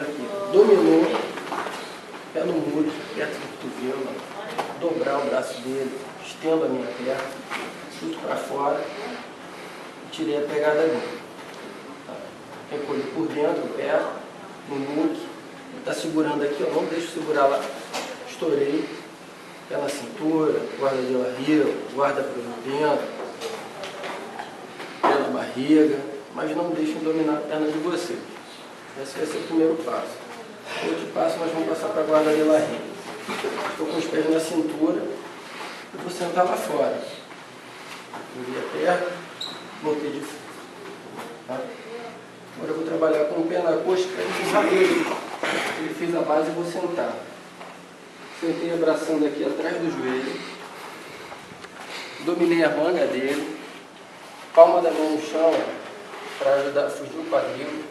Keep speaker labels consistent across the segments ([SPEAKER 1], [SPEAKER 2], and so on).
[SPEAKER 1] Aqui, dominou, pé no muro, perto do cotovelo, dobrar o braço dele, estendo a minha perna, chuto para fora e tirei a pegada dele. Tá? Recolhi por dentro o pé, no muque, ele está segurando aqui, ó, não deixo segurar lá, estourei, pé na cintura, guarda de barriga, guarda para dentro, pé na barriga, mas não deixem dominar a perna de vocês. Esse vai ser o primeiro passo. O outro passo nós vamos passar para a guarda de barriga. Estou com os pés na cintura e vou sentar lá fora. Virei a perna, voltei de frente. Tá? Agora eu vou trabalhar com o pé na coxa para empurrar ele. Ele fez a base e vou sentar. Sentei abraçando aqui atrás do joelho. Dominei a manga dele. Palma da mão no chão para ajudar a fugir o quadril.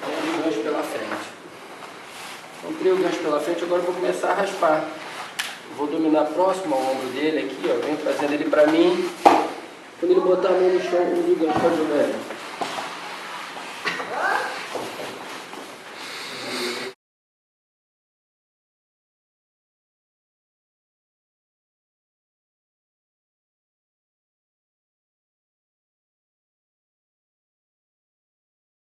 [SPEAKER 1] O gancho pela frente. Entrei o gancho pela frente, agora eu vou começar a raspar. Vou dominar próximo ao ombro dele aqui, ó, venho trazendo ele para mim. Quando ele botar a mão no chão, eu uso o gancho para jogar ele.